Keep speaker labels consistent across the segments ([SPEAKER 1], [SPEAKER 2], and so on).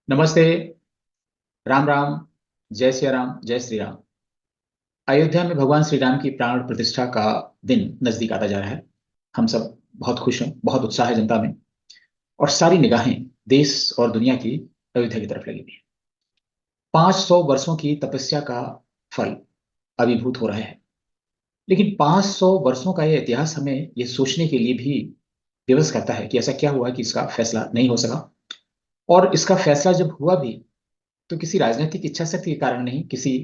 [SPEAKER 1] नमस्ते। राम राम। जय सिया राम, जय श्री राम। अयोध्या में भगवान श्री राम की प्राण प्रतिष्ठा का दिन नजदीक आता जा रहा है। हम सब बहुत खुश हैं, बहुत उत्साह है जनता में। और सारी निगाहें देश और दुनिया की अयोध्या की तरफ लगी हुई है। 500 वर्षों की तपस्या का फल अभिभूत हो रहा है। लेकिन 500 वर्षों का यह इतिहास हमें यह सोचने के लिए भी विवश करता है कि ऐसा क्या हुआ कि इसका फैसला नहीं हो सका। और इसका फैसला जब हुआ भी, तो किसी राजनीतिक इच्छा शक्ति के कारण नहीं, किसी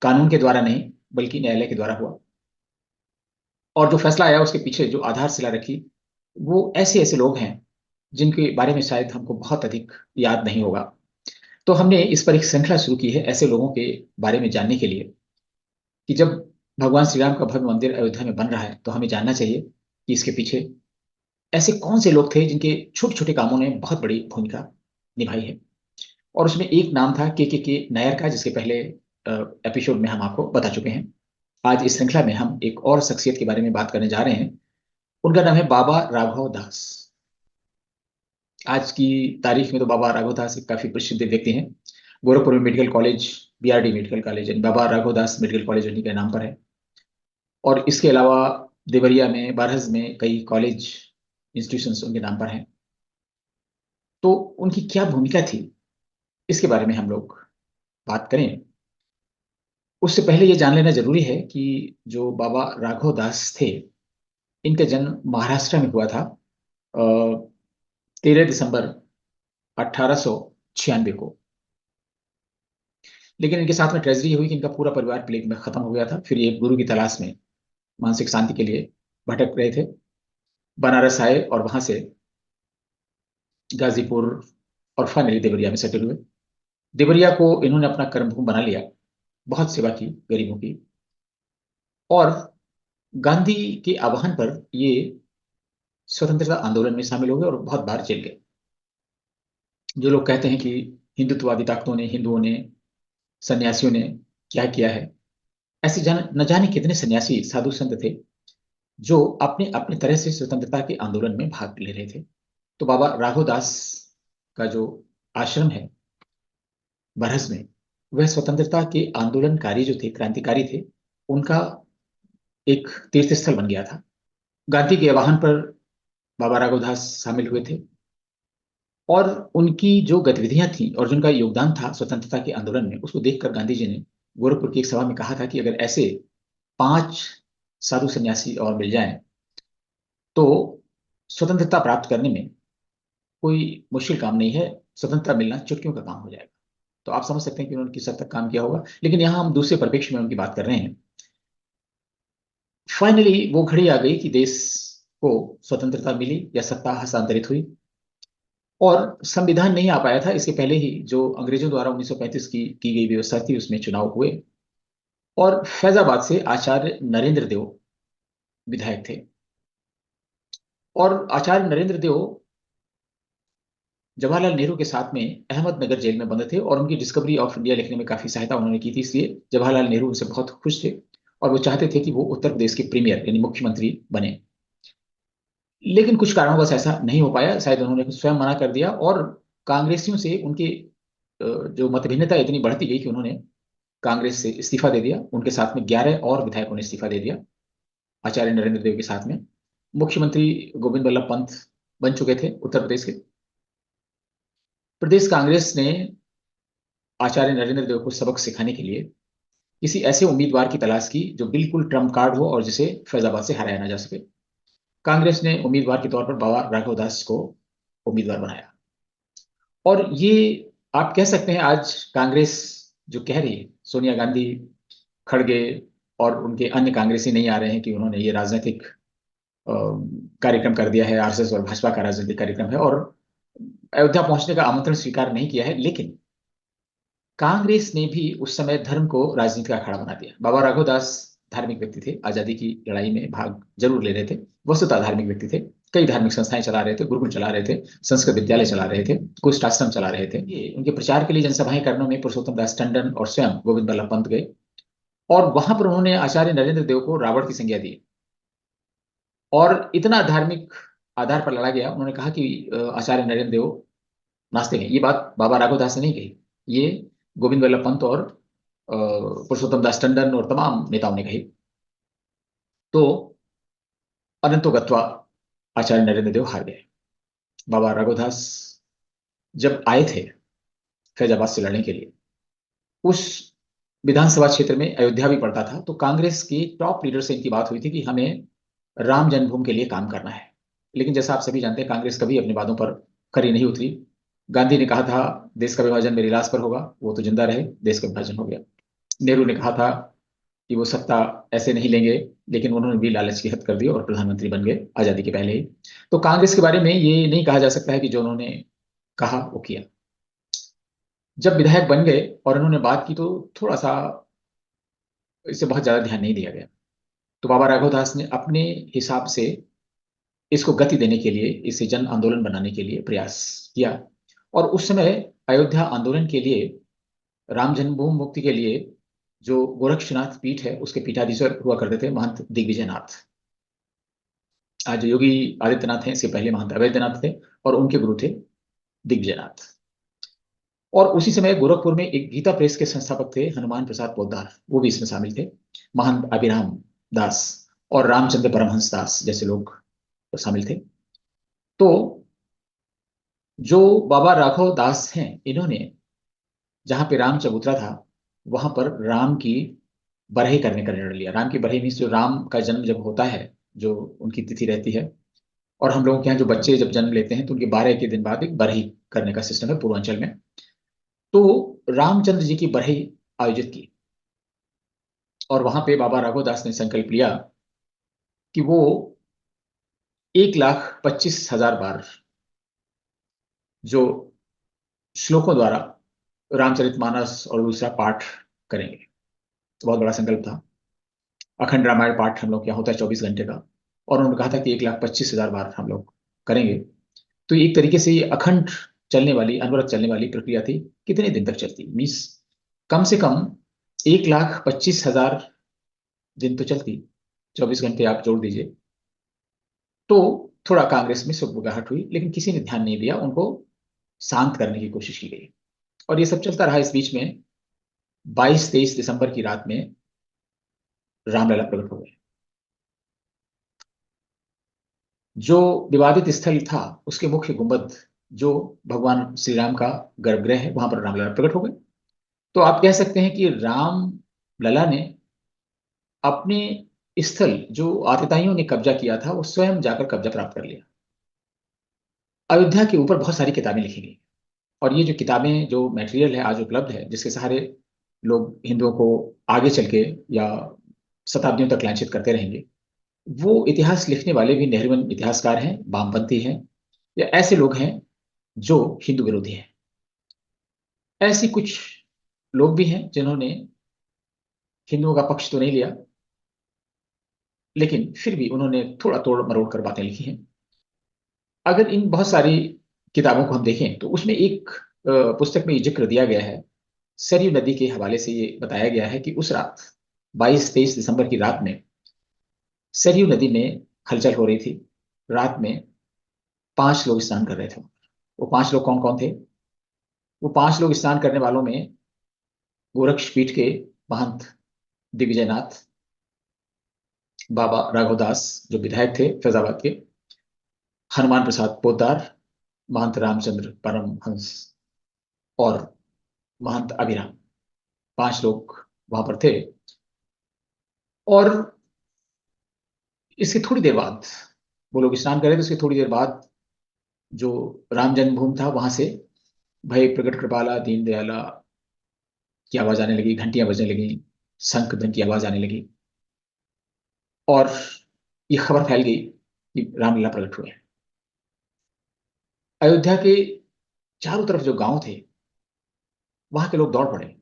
[SPEAKER 1] कानून के द्वारा नहीं, बल्कि न्यायालय के द्वारा हुआ। और जो फैसला आया उसके पीछे जो आधारशिला रखी, वो ऐसे ऐसे लोग हैं जिनके बारे में शायद हमको बहुत अधिक याद नहीं होगा। तो हमने इस पर एक श्रृंखला शुरू की है ऐसे लोगों के बारे में जानने के लिए कि जब भगवान श्री राम का भव्य मंदिर अयोध्या में बन रहा है तो हमें जानना चाहिए कि इसके पीछे ऐसे कौन से लोग थे जिनके छोटे छोटे कामों ने बहुत बड़ी भूमिका निभाई है। और उसमें एक नाम था के नायर का, जिसके पहले एपिसोड में हम आपको बता चुके हैं। आज इस श्रृंखला में हम एक और शख्सियत के बारे में बात करने जा रहे हैं। उनका नाम है बाबा राघव दास। आज की तारीख में तो बाबा राघव दास एक काफी प्रसिद्ध व्यक्ति हैं। गोरखपुर में medical college, BRD medical college यानी बाबा राघव दास मेडिकल कॉलेज उन्हीं के नाम पर है। और इसके अलावा देवरिया में, बारहज में कई कॉलेज, इंस्टीट्यूशंस उनके नाम पर हैं। तो उनकी क्या भूमिका थी, इसके बारे में हम लोग बात करें। उससे पहले ये जान लेना जरूरी है कि जो बाबा राघव दास थे, इनका जन्म महाराष्ट्र में हुआ था 13 दिसंबर 1896 को। लेकिन इनके साथ में ट्रेजरी हुई कि इनका पूरा परिवार प्लेग में खत्म हो गया था। फिर ये गुरु की तलाश में मानसिक शांति के लिए भटक रहे थे। बनारस आए और वहां से गाजीपुर और फाइनली देवरिया में सेटल हुए। देवरिया को इन्होंने अपना कर्मभूमि बना लिया। बहुत सेवा की गरीबों की। और गांधी के आह्वान पर ये स्वतंत्रता आंदोलन में शामिल हो गए और बहुत बार जेल गए। जो लोग कहते हैं कि हिंदुत्ववादी ताकतों ने, हिंदुओं ने, सन्यासियों ने क्या किया है, ऐसे जान न जाने कितने सन्यासी साधु संत थे जो अपने अपने तरह से स्वतंत्रता के आंदोलन में भाग ले रहे थे। तो बाबा राघव दास का जो आश्रम है बरहस में, वह स्वतंत्रता के आंदोलनकारी जो थे, क्रांतिकारी थे, उनका एक तीर्थ स्थल बन गया था। गांधी के आह्वान पर बाबा राघव दास शामिल हुए थे। और उनकी जो गतिविधियां थी और जिनका योगदान था स्वतंत्रता के आंदोलन में, उसको देखकर गांधी जी ने गोरखपुर की एक सभा में कहा था कि अगर ऐसे 5 साधु सन्यासी और मिल जाएं तो स्वतंत्रता प्राप्त करने में कोई मुश्किल काम नहीं है। स्वतंत्रता मिलना चुटकियों का काम हो जाएगा। तो आप समझ सकते हैं कि उन्होंने किस हद तक काम किया होगा। लेकिन यहाँ हम दूसरे परिप्रेक्ष्य में उनकी बात कर रहे हैं। फाइनली वो घड़ी आ गई कि देश को स्वतंत्रता मिली या सत्ता हस्तांतरित हुई। और संविधान नहीं आ पाया था, इसके पहले ही जो अंग्रेजों द्वारा 1935 की गई व्यवस्था थी उसमें चुनाव हुए। और फैजाबाद से आचार्य नरेंद्र देव विधायक थे। और आचार्य नरेंद्र देव जवाहरलाल नेहरू के साथ में अहमदनगर जेल में बंद थे और उनकी डिस्कवरी ऑफ इंडिया लिखने में काफी सहायता उन्होंने की थी। इसलिए जवाहरलाल नेहरू उनसे बहुत खुश थे और वो चाहते थे कि वो उत्तर प्रदेश के प्रीमियर यानी मुख्यमंत्री बने। लेकिन कुछ कारणों से ऐसा नहीं हो पाया। शायद उन्होंने स्वयं मना कर दिया। और कांग्रेसियों से उनकी जो मतभिन्नता इतनी बढ़ती गई कि उन्होंने कांग्रेस से इस्तीफा दे दिया। उनके साथ में 11 और विधायकों ने इस्तीफा दे दिया आचार्य नरेंद्र देव के साथ में। मुख्यमंत्री गोविंद बल्लभ पंत बन चुके थे उत्तर प्रदेश के। प्रदेश कांग्रेस ने आचार्य नरेंद्र देव को सबक सिखाने के लिए किसी ऐसे उम्मीदवार की तलाश की जो बिल्कुल ट्रम्प कार्ड हो और जिसे फैजाबाद से हराया ना जा सके। कांग्रेस ने उम्मीदवार के तौर पर बाबा राघव दास को उम्मीदवार बनाया। और ये आप कह सकते हैं आज कांग्रेस जो कह रही है, सोनिया गांधी, खड़गे और उनके अन्य कांग्रेसी नहीं आ रहे हैं कि उन्होंने ये राजनीतिक कार्यक्रम कर दिया है, आरएसएस और भाजपा का राजनीतिक कार्यक्रम है, और अयोध्या पहुंचने का आमंत्रण स्वीकार नहीं किया है। लेकिन कांग्रेस ने भी उस समय धर्म को राजनीति का अखाड़ा बना दिया। बाबा राघव दास धार्मिक व्यक्ति थे, आजादी की लड़ाई में भाग जरूर ले रहे थे, वस्तुतः धार्मिक व्यक्ति थे। कई धार्मिक संस्थाएं चला रहे थे, गुरुकुल चला रहे थे, संस्कृत विद्यालय चला रहे थे, कुछ आश्रम चला रहे थे। ये उनके प्रचार के लिए जनसभाएं करने में पुरुषोत्तम दास टंडन और स्वयं गोविंद बल्लभ पंत गए। और वहां पर उन्होंने आचार्य नरेंद्र देव को रावण की संज्ञा दी। और इतना धार्मिक आधार पर लड़ा गया। उन्होंने कहा कि आचार्य नरेंद्र देव नास्तिक हैं। ये बात बाबा राघवदास ने नहीं कही, ये गोविंद वल्लभ पंत और पुरुषोत्तम दास टंडन और तमाम नेताओं ने कही। तो अनंतो गत्वा आचार्य नरेंद्र देव हार गए। बाबा राघवदास जब आए थे फैजाबाद से लड़ने के लिए, उस विधानसभा क्षेत्र में अयोध्या भी पड़ता था, तो कांग्रेस की टॉप लीडर से इनकी बात हुई थी कि हमें राम जन्मभूमि के लिए काम करना है। लेकिन जैसा आप सभी जानते हैं, कांग्रेस कभी अपने वादों पर खरी नहीं उतरी। गांधी ने कहा था देश का विभाजन मेरी लाश पर होगा, वो तो जिंदा रहे, देश का विभाजन हो गया। नेहरू ने कहा था कि वो सत्ता ऐसे नहीं लेंगे, लेकिन उन्होंने भी लालच की हद कर दी और प्रधानमंत्री बन गए आजादी के पहले ही। तो कांग्रेस के बारे में ये नहीं कहा जा सकता है कि जो उन्होंने कहा वो किया। जब विधायक बन गए और उन्होंने बात की, तो थोड़ा सा इसे बहुत ज्यादा ध्यान नहीं दिया गया। तो बाबा राघवदास ने अपने हिसाब से इसको गति देने के लिए, इसे जन आंदोलन बनाने के लिए प्रयास किया। और उस समय अयोध्या आंदोलन के लिए, राम जन्मभूमि मुक्ति के लिए, जो गोरक्षनाथ पीठ है उसके पीठाधीश्वर हुआ करते थे महंत दिग्विजयनाथ। आज जो योगी आदित्यनाथ हैं, इसके पहले महंत अवैधनाथ थे और उनके गुरु थे दिग्विजयनाथ। और उसी समय गोरखपुर में एक गीता प्रेस के संस्थापक थे हनुमान प्रसाद पोद्दार, वो भी इसमें शामिल थे। महंत अभिराम दास और रामचंद्र परमहंस दास जैसे लोग शामिल थे। तो जो बाबा राघव दास हैं, इन्होंने जहां पे राम चबूतरा था, वहां पर राम की बरही करने का निर्णय लिया। राम की बरही मीन्स जो राम का जन्म जब होता है, जो उनकी तिथि रहती है, और हम लोगों के यहाँ जो बच्चे जब जन्म लेते हैं तो उनके 12 के दिन बाद एक बरही करने का सिस्टम है पूर्वांचल में। तो रामचंद्र जी की बरही आयोजित की, और वहां पे बाबा राघवदास ने संकल्प लिया कि वो 1,25,000 बार जो श्लोकों द्वारा रामचरितमानस और दूसरा पाठ करेंगे। तो बहुत बड़ा संकल्प था। अखंड रामायण पाठ हम लोग यहाँ होता है 24 घंटे का, और उन्होंने कहा था कि 1,25,000 बार हम लोग करेंगे। तो एक तरीके से ये अखंड चलने वाली, अनवरत चलने वाली प्रक्रिया थी। कितने दिन तक चलती, मीन्स कम से कम 1,25,000 दिन तो चलती। 24 घंटे आप जोड़ दीजिए। तो थोड़ा कांग्रेस में सुगबुगाहट हुई, लेकिन किसी ने ध्यान नहीं दिया, उनको शांत करने की कोशिश की गई। और ये सब चलता रहा। इस बीच में 22-23 दिसंबर की रात में रामलला प्रकट हो गए। जो विवादित स्थल था उसके मुख्य गुंबद, जो भगवान श्री राम का गर्भगृह है, वहां पर रामलला प्रकट हो गए। तो आप कह सकते हैं कि राम लला ने अपने स्थल जो आतताइयों ने कब्जा किया था, वो स्वयं जाकर कब्जा प्राप्त कर लिया। अयोध्या के ऊपर बहुत सारी किताबें लिखी गई, और ये जो किताबें, जो मटेरियल है आज उपलब्ध है, जिसके सहारे लोग हिंदुओं को आगे चल के या शताब्दियों तक लांछित करते रहेंगे, वो इतिहास लिखने वाले भी नेहरूवन इतिहासकार हैं, वामपंथी हैं, या ऐसे लोग हैं जो हिंदू विरोधी हैं। ऐसे कुछ लोग भी हैं जिन्होंने हिंदुओं का पक्ष तो नहीं लिया, लेकिन फिर भी उन्होंने थोड़ा तोड़ मरोड़ कर बातें लिखी हैं। अगर इन बहुत सारी किताबों को हम देखें, तो उसमें एक पुस्तक में ये जिक्र दिया गया है, सरयू नदी के हवाले से ये बताया गया है कि उस रात 22-23 दिसंबर की रात में सरयू नदी में हलचल हो रही थी। रात में 5 लोग स्नान कर रहे थे। वो 5 लोग कौन कौन थे? वो 5 लोग स्नान करने वालों में गोरक्ष पीठ के महंत दिग्विजयनाथ, बाबा राघवदास जो विधायक थे फैजाबाद के, हनुमान प्रसाद पोद्दार, महंत रामचंद्र परमहंस और महंत अभिराम, 5 लोग वहां पर थे। और इसके थोड़ी देर बाद, वो लोग स्नान कर रहे थे, उसके थोड़ी देर बाद जो राम जन्मभूमि था वहां से भय प्रकट कृपाला दीन दयाला की आवाज आने लगी, घंटियां बजने लगी, शंख ध्वनि की आवाज आने लगी, और ये खबर फैल गई कि रामलला प्रकट हुए हैं। अयोध्या के चारों तरफ जो गांव थे, वहां के लोग दौड़ पड़े।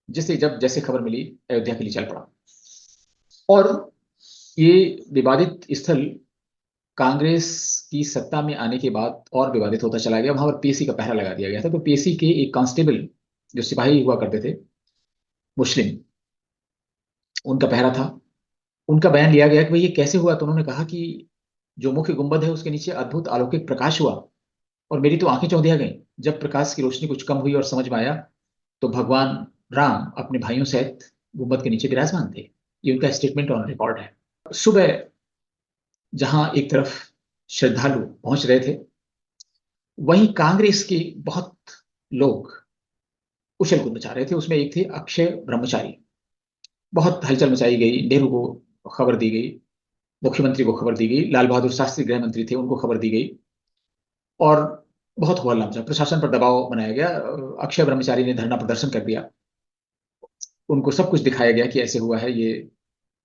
[SPEAKER 1] जिससे जब जैसे खबर मिली, अयोध्या के लिए चल पड़ा। और ये विवादित स्थल कांग्रेस की सत्ता में आने के बाद और विवादित होता चला गया। वहां पर पीएसी का पहरा लगा दिया गया था। तो पीएसी के एक कांस्टेबल, जो सिपाही हुआ करते थे मुस्लिम, उनका पहरा था। उनका बयान लिया गया कि भाई ये कैसे हुआ। तो उन्होंने कहा कि जो मुख्य गुंबद है उसके नीचे अद्भुत अलौकिक प्रकाश हुआ, और मेरी तो आंखें चौंधिया गई जब प्रकाश की रोशनी कुछ कम हुई और समझ में आया तो भगवान राम अपने भाइयों सहित गुम्बद के नीचे विराजमान थे। ये उनका स्टेटमेंट ऑन रिकॉर्ड है। सुबह जहां एक तरफ श्रद्धालु पहुंच रहे थे, वहीं कांग्रेस के बहुत लोग उछल कूद मचा रहे थे। उसमें एक थे अक्षय ब्रह्मचारी। बहुत हलचल मचाई गई, नेहरू को खबर दी गई, मुख्यमंत्री को खबर दी गई, लाल बहादुर शास्त्री गृह मंत्री थे उनको खबर दी गई, और बहुत हुआ लमचा, प्रशासन पर दबाव बनाया गया। अक्षय ब्रह्मचारी ने धरना प्रदर्शन कर दिया, उनको सब कुछ दिखाया गया कि ऐसे हुआ है, ये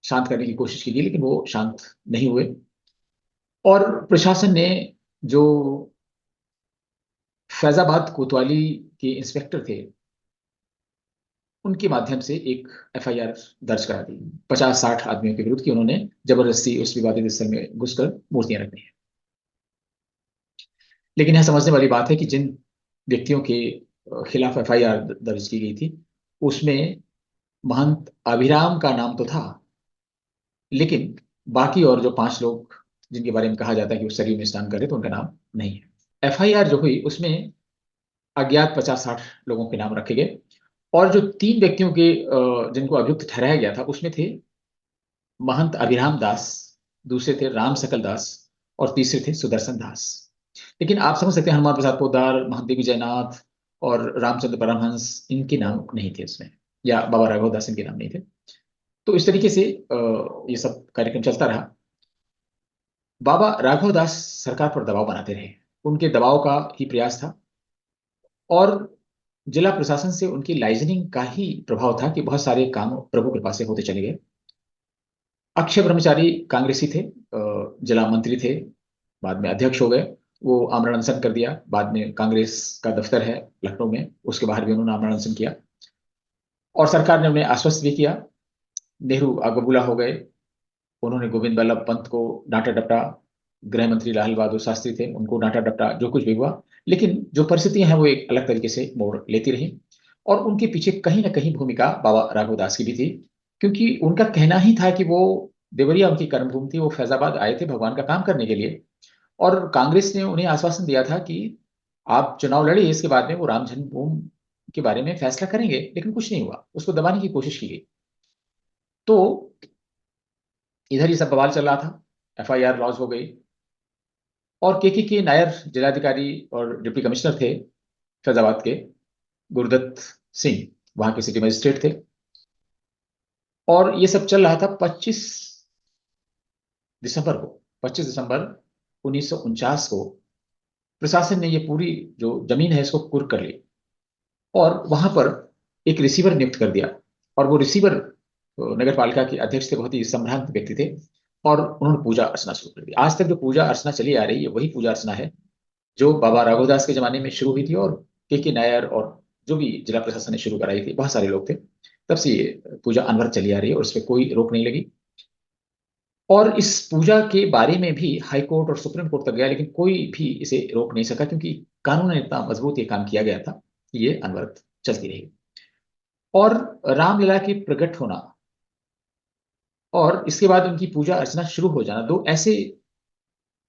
[SPEAKER 1] शांत करने की कोशिश की गई, लेकिन वो शांत नहीं हुए। और प्रशासन ने, जो फैजाबाद कोतवाली के इंस्पेक्टर थे, उनके माध्यम से एक एफआईआर दर्ज करा दी 50-60 आदमियों के विरुद्ध कि उन्होंने जबरदस्ती उस विवादित स्थल में घुसकर मूर्तियां रखनी है। लेकिन यह समझने वाली बात है कि जिन व्यक्तियों के खिलाफ एफआईआर दर्ज की गई थी, उसमें महंत अभिराम का नाम तो था, लेकिन बाकी और जो 5 लोग जिनके बारे में कहा जाता है कि वो सरयू में स्नान कर रहे थे, उनका नाम नहीं है। एफआईआर जो हुई उसमें अज्ञात 50-60 लोगों के नाम रखे गए, और जो 3 व्यक्तियों के जिनको अभियुक्त ठहराया गया था, उसमें थे महंत अभिराम दास, दूसरे थे राम सकल दास, और तीसरे थे सुदर्शन दास। लेकिन आप समझ सकते हैं, हनुमान प्रसाद पोद्दार, महंत विजयनाथ और रामचंद्र परमहंस, इनके नाम नहीं थे उसमें, या बाबा राघव दास, इनके नाम नहीं थे। तो इस तरीके से ये सब कार्यक्रम चलता रहा। बाबा राघव दास सरकार पर दबाव बनाते रहे, उनके दबाव का ही प्रयास था, और जिला प्रशासन से उनकी लाइजनिंग का ही प्रभाव था कि बहुत सारे काम प्रभु कृपा से होते चले गए। अक्षय ब्रह्मचारी कांग्रेसी थे, जिला मंत्री थे, बाद में अध्यक्ष हो गए। वो आमरण अनशन कर दिया, बाद में कांग्रेस का दफ्तर है लखनऊ में, उसके बाहर भी उन्होंने आमरण अनशन किया, और सरकार ने उन्हें आश्वस्त भी किया। नेहरू आगबबूला हो गए, उन्होंने गोविंद बल्लभ पंत को डांटा डपटा, गृह मंत्री लाल बहादुर शास्त्री थे, उनको डांटा डपटा, जो कुछ भी हुआ। लेकिन जो परिस्थितियां हैं वो एक अलग तरीके से मोड़ लेती रही, और उनके पीछे कहीं ना कहीं भूमिका बाबा राघव दास की भी थी, क्योंकि उनका कहना ही था कि वो, देवरिया उनकी कर्मभूमि थी, वो फैजाबाद आए थे भगवान का काम करने के लिए। और कांग्रेस ने उन्हें आश्वासन दिया था कि आप चुनाव लड़िए, इसके बाद में वो राम जन्मभूमि के बारे में फैसला करेंगे, लेकिन कुछ नहीं हुआ, उसको दबाने की कोशिश की गई। तो इधर ये सब बवाल चल रहा था, एफआईआर लॉन्च हो गई, और के नायर जिलाधिकारी और डिप्टी कमिश्नर थे फैजाबाद के, गुरुदत्त सिंह वहां के सिटी मजिस्ट्रेट थे। और ये सब चल रहा था 25 दिसंबर को, 25 दिसंबर 1949 को प्रशासन ने ये पूरी जो जमीन है इसको कुर्क कर ली, और वहां पर एक रिसीवर नियुक्त कर दिया। और वो रिसीवर नगर पालिका के अध्यक्ष थे, बहुत ही संभ्रांत व्यक्ति थे, और उन्होंने पूजा अर्चना शुरू कर दी। आज तक जो पूजा अर्चना चली आ रही है वही पूजा अर्चना है जो बाबा राघवदास के जमाने में शुरू हुई थी, और के नायर और जो भी जिला प्रशासन ने शुरू कराई थी, बहुत सारे लोग थे, तब से ये पूजा अनवरत चली आ रही है, और इस पर कोई रोक नहीं लगी। और इस पूजा के बारे में भी हाई कोर्ट और सुप्रीम कोर्ट तक गया, लेकिन कोई भी इसे रोक नहीं सका, क्योंकि कानून ने इतना मजबूत ये काम किया गया था कि ये अनवरत चलती रही। और रामलला के प्रकट होना और इसके बाद उनकी पूजा अर्चना शुरू हो जाना, दो ऐसे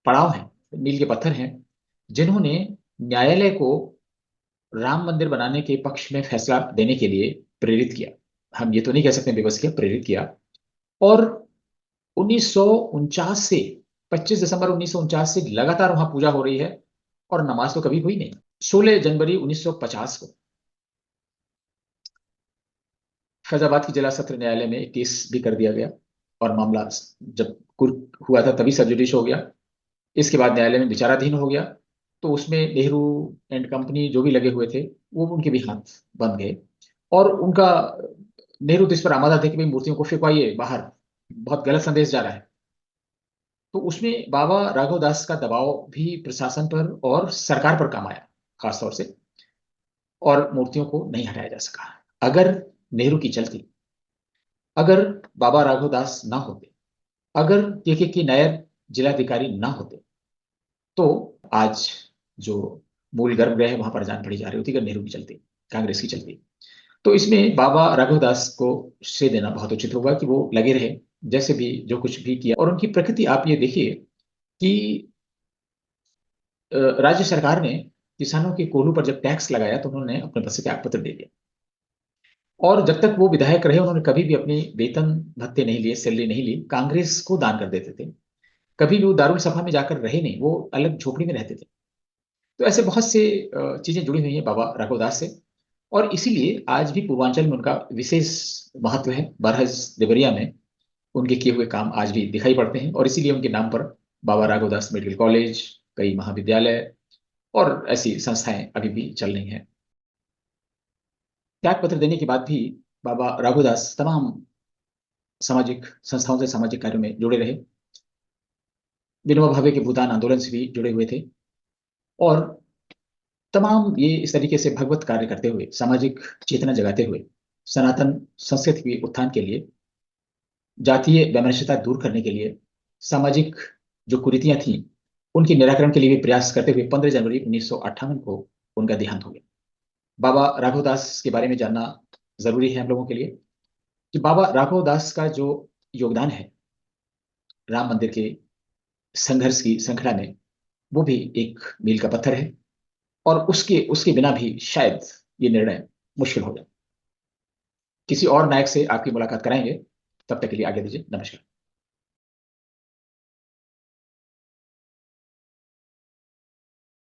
[SPEAKER 1] पड़ाव हैं, मील के पत्थर हैं, जिन्होंने न्यायालय को राम मंदिर बनाने के पक्ष में फैसला देने के लिए प्रेरित किया। हम ये तो नहीं कह सकते विवश किया, प्रेरित किया। और 1949 से, 25 दिसंबर 1949 से लगातार वहां पूजा हो रही है, और नमाज तो कभी हुई नहीं। 16 जनवरी 1950 को फैजाबाद की जिला सत्र न्यायालय में एक केस भी कर दिया गया, और मामला जब कुर्क हुआ था तभी सब जुडिश हो गया। इसके बाद न्यायालय में विचाराधीन हो गया, तो उसमें नेहरू एंड कंपनी जो भी लगे हुए थे, वो उनके भी हाथ बंद गए। और उनका, नेहरू तो इस पर आमादा थे कि भाई मूर्तियों को फेंकवाइए बाहर, बहुत गलत संदेश जा रहा है। तो उसमें बाबा राघव दास का दबाव भी प्रशासन पर और सरकार पर काम आया, खासतौर से, और मूर्तियों को नहीं हटाया जा सका। अगर नेहरू की चलती, अगर बाबा राघव दास ना होते, अगर के नायर जिलाधिकारी ना होते, तो आज जो मूल गर्भगृह है वहां पर जान पड़ी जा रही होती, अगर नेहरू की चलती, कांग्रेस की चलती। तो इसमें बाबा राघवदास को श्रेय देना बहुत उचित होगा कि वो लगे रहे, जैसे भी जो कुछ भी किया। और उनकी प्रकृति आप ये देखिए कि राज्य सरकार ने किसानों के कोल्हू पर जब टैक्स लगाया तो उन्होंने अपने पद से त्यागपत्र दे दिया। और जब तक वो विधायक रहे उन्होंने कभी भी अपनी वेतन भत्ते नहीं लिए, सैलरी नहीं ली, कांग्रेस को दान कर देते थे। कभी भी वो दारुल सभा में जाकर रहे नहीं, वो अलग झोपड़ी में रहते थे। तो ऐसे बहुत से चीजें जुड़ी हुई हैं बाबा राघवदास से। और इसीलिए आज भी पूर्वांचल में उनका विशेष महत्व है। बरहज देवरिया में उनके किए हुए काम आज भी दिखाई पड़ते हैं, और इसीलिए उनके नाम पर बाबा राघवदास मेडिकल कॉलेज, कई महाविद्यालय और ऐसी संस्थाएं अभी भी चल रही हैं। त्याग पत्र देने के बाद भी बाबा राघवदास तमाम सामाजिक संस्थाओं से, सामाजिक कार्यों में जुड़े रहे। विनोबा भावे के भूदान आंदोलन से भी जुड़े हुए थे। और तमाम ये इस तरीके से भगवत कार्य करते हुए, सामाजिक चेतना जगाते हुए, सनातन संस्कृति के उत्थान के लिए, जातीय वैमनस्यता दूर करने के लिए, सामाजिक जो कुरीतियां थी उनके निराकरण के लिए भी प्रयास करते हुए 15 जनवरी 1958 को उनका देहांत हो गया। बाबा राघवदास के बारे में जानना जरूरी है हम लोगों के लिए कि बाबा राघवदास का जो योगदान है राम मंदिर के संघर्ष की श्रृंखला में, वो भी एक मील का पत्थर है। और उसके उसके बिना भी शायद ये निर्णय मुश्किल हो जाए। किसी और नायक से आपकी मुलाकात कराएंगे। तब तक के लिए आगे दीजिए। नमस्कार।